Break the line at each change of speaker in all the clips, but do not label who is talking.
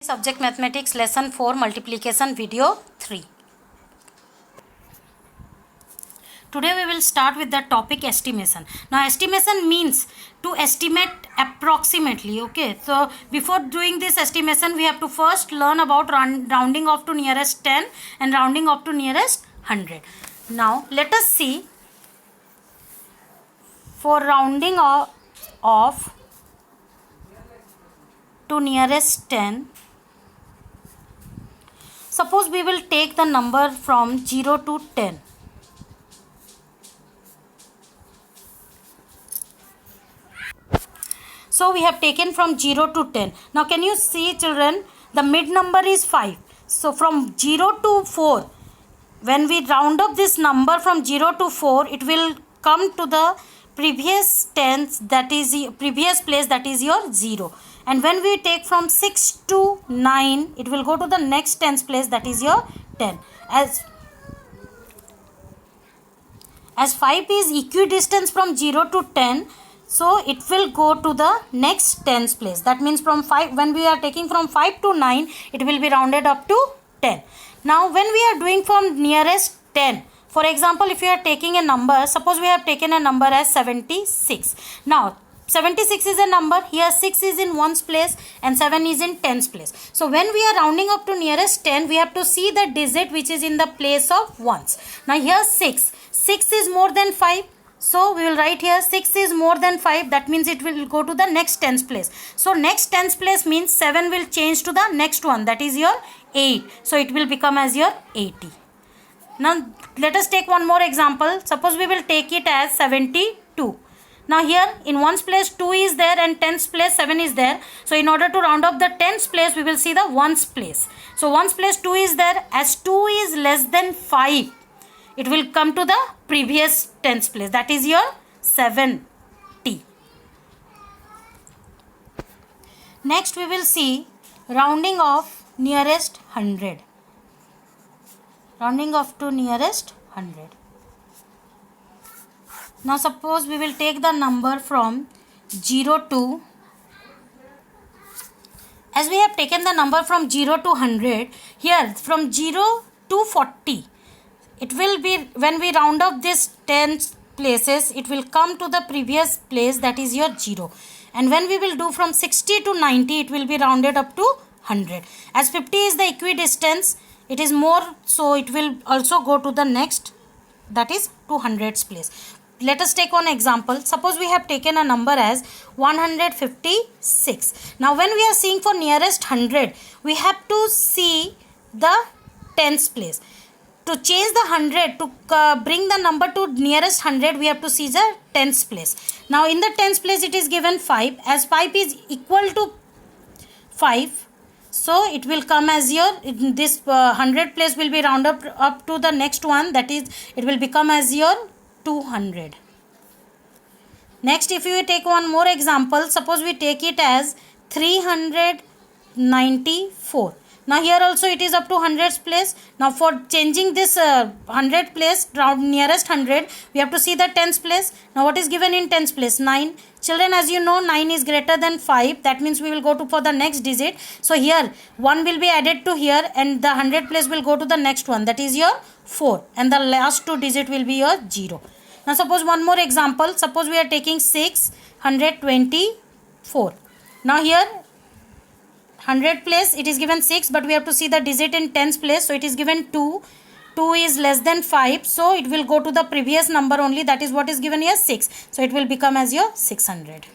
Subject Mathematics Lesson 4 Multiplication Video 3. Today we will start with the topic estimation. Now estimation means to estimate approximately. Okay, so before doing this estimation we have to first learn about rounding off to nearest 10 and rounding off to nearest 100. Now let us see, for rounding off to nearest 10, suppose we will take the number from 0 to 10. So we have taken from 0 to 10. Now can you see, children, the mid number is 5. So from 0 to 4, when we round up this number from 0 to 4, it will come to the previous tens, that is previous place, that is your 0. And when we take from 6 to 9, it will go to the next tens place, that is your 10. As 5 is equidistance from 0 to 10, so it will go to the next tens place. That means from 5, when we are taking from 5 to 9, it will be rounded up to 10. Now when we are doing from nearest 10, for example, if you are taking a number, suppose we have taken a number as 76. Now 76 is a number, here 6 is in ones place and 7 is in tens place. So when we are rounding up to nearest 10, we have to see the digit which is in the place of ones. Now here 6 is more than 5. So we will write here 6 is more than 5. That means it will go to the next tens place. So next tens place means 7 will change to the next one, that is your 8. So it will become as your 80. Now let us take one more example. Suppose we will take it as 72. Now here in ones place 2 is there and tens place 7 is there. So in order to round up the tens place, we will see the ones place. So ones place 2 is there. As 2 is less than 5, it will come to the previous tens place, that is your 70. Next we will see rounding off nearest 100. Rounding off to nearest 100. Now suppose we will take the number from 0 to, as we have taken the number from 0 to 100, here from 0 to 40, it will be, when we round up this 10 places, it will come to the previous place, that is your 0. And when we will do from 60 to 90, it will be rounded up to 100. As 50 is the equidistance, it is more, so it will also go to the next, that is 200's place. Let us take one example. Suppose we have taken a number as 156. Now when we are seeing for nearest 100, we have to see the tens place. To change the 100, to bring the number to nearest 100, we have to see the tens place. Now in the tens place it is given 5. As 5 is equal to 5, so it will come as your, this 100 place will be rounded up to the next one, that is, it will become as your 200. Next, if you take one more example, suppose we take it as 394. Now here also it is up to 100's place. Now for changing this 100 place, round nearest 100, we have to see the tens place. Now what is given in tens place? 9. Children, as you know, 9 is greater than 5. That means we will go to for the next digit. So here 1 will be added to here and the 100 place will go to the next one, that is your 4. And the last 2 digit will be your 0. Now suppose one more example. Suppose we are taking 624. Now here 100 place it is given 6, but we have to see the digit in tens place. So it is given 2. 2 is less than 5, so it will go to the previous number only, that is what is given here, 6. So it will become as your 600.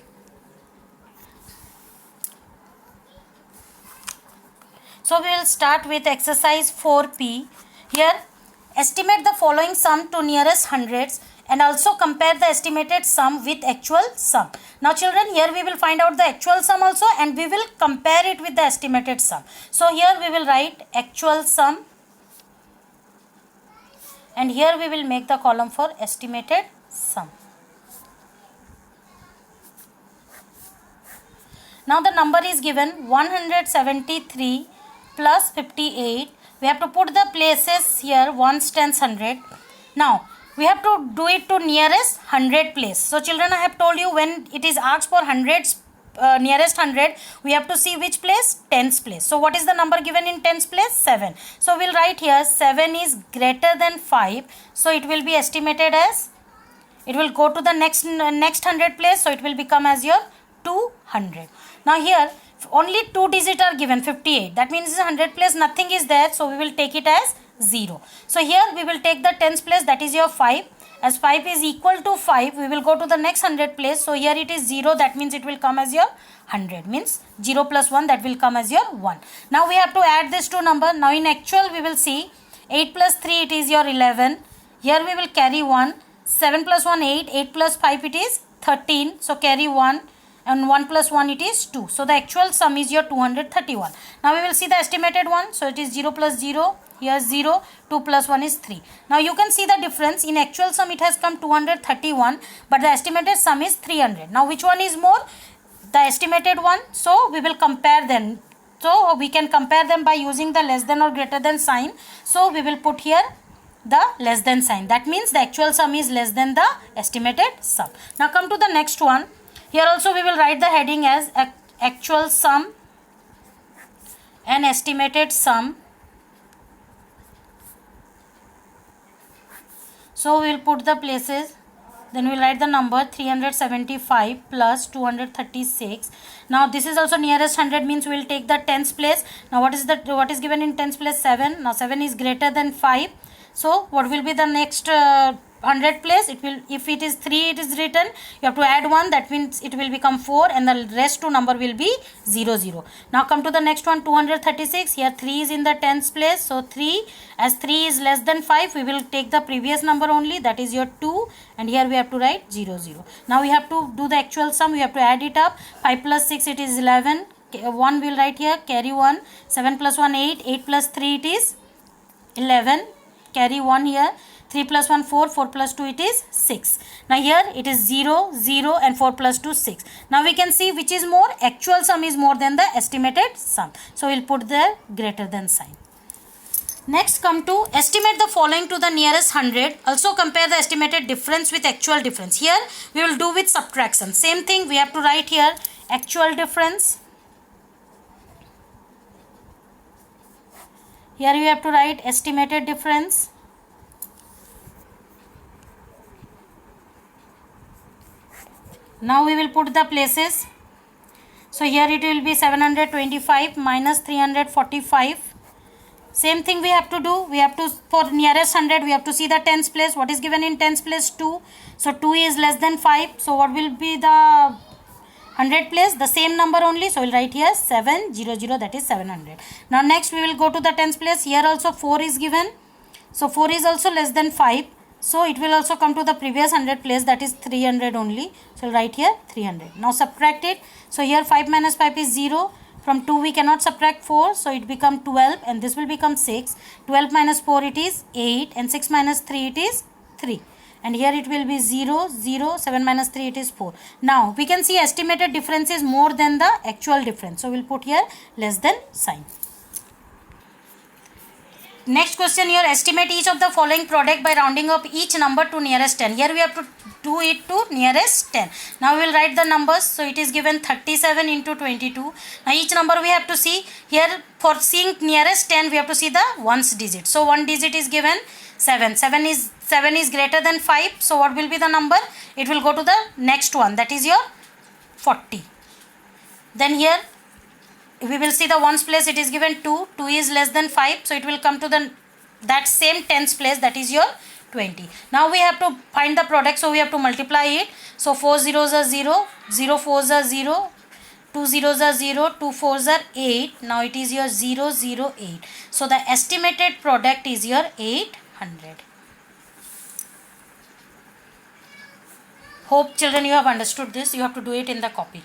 So we will start with exercise 4P. Here estimate the following sum to nearest hundreds and also compare the estimated sum with actual sum. Now children, here we will find out the actual sum also and we will compare it with the estimated sum. So here we will write actual sum and here we will make the column for estimated sum. Now the number is given 173 plus 58. We have to put the places here, ones, tens, 100. Now we have to do it to nearest 100 place. So children, I have told you when it is asked for hundreds nearest 100, we have to see which place? Tens place. So what is the number given in tens place? 7. So we'll write here 7 is greater than 5. So it will be estimated as, it will go to the next 100 place. So it will become as your 200. Now here only 2 digits are given, 58. That means 100 place nothing is there. So we will take it as 0. So here we will take the tens place, that is your 5. As 5 is equal to 5, we will go to the next 100 place. So here it is 0, that means it will come as your 100. Means 0 plus 1, that will come as your 1. Now we have to add this two number. Now in actual we will see 8 plus 3 it is your 11. Here we will carry 1. 7 plus 1 8. 8 plus 5 it is 13. So carry 1. And 1 plus 1 it is 2. So the actual sum is your 231. Now we will see the estimated one. So it is 0 plus 0. Here 0. 2 plus 1 is 3. Now you can see the difference. In actual sum it has come 231. But the estimated sum is 300. Now which one is more? The estimated one. So we will compare them. So we can compare them by using the less than or greater than sign. So we will put here the less than sign. That means the actual sum is less than the estimated sum. Now come to the next one. Here also we will write the heading as actual sum and estimated sum. So we will put the places. Then we will write the number 375 plus 236. Now this is also nearest 100, means we will take the tens place. Now what is given in tens place? 7. Now 7 is greater than 5. So what will be the next 100 place? It will, if it is 3 it is written, you have to add 1, that means it will become 4, and the rest two number will be 0 0. Now come to the next one, 236. Here 3 is in the tens place. So 3, as 3 is less than 5, we will take the previous number only, that is your 2, and here we have to write 0 0. Now we have to do the actual sum. We have to add it up. 5 plus 6 it is 11. 1 we will write here, carry 1. 7 plus 1 8. 8 plus 3 it is 11. Carry 1 here. 3 plus 1 4. 4 plus 2 it is 6. Now here it is 0 0 and 4 plus 2 6. Now we can see which is more. Actual sum is more than the estimated sum. So we will put the greater than sign. Next come to estimate the following to the nearest 100. Also compare the estimated difference with actual difference. Here we will do with subtraction. Same thing we have to write here actual difference. Here you have to write estimated difference. Now we will put the places. So here it will be 725 minus 345. Same thing we have to do. We have to, for nearest 100, we have to see the tens place. What is given in tens place? 2. So 2 is less than 5. So what will be the 100 place? The same number only. So we will write here 700, that is 700. Now next we will go to the tens place. Here also 4 is given. So 4 is also less than 5. So it will also come to the previous 100 place, that is 300 only. So we'll write here 300. Now subtract it. So here 5 minus 5 is 0. From 2 we cannot subtract 4. So it become 12 and this will become 6. 12 minus 4 it is 8 and 6 minus 3 it is 3. And here it will be 0 0. 7 minus 3 it is 4. Now we can see estimated difference is more than the actual difference. So we'll put here less than sign. Next question here, estimate each of the following product by rounding up each number to nearest 10. Here we have to do it to nearest 10. Now we will write the numbers. So it is given 37 into 22. Now each number we have to see. Here for seeing nearest 10 we have to see the ones digit. So one digit is given 7. 7 is greater than 5. So what will be the number? It will go to the next one, that is your 40. Then here we will see the ones place, it is given 2. 2 is less than 5. So it will come to the that same tens place, that is your 20. Now we have to find the product. So we have to multiply it. So 4 zeros are 0. 0 fours are 0. 2 zeros are 0. 2 fours are 8. Now it is your 008. So the estimated product is your 800. Hope children you have understood this. You have to do it in the copy.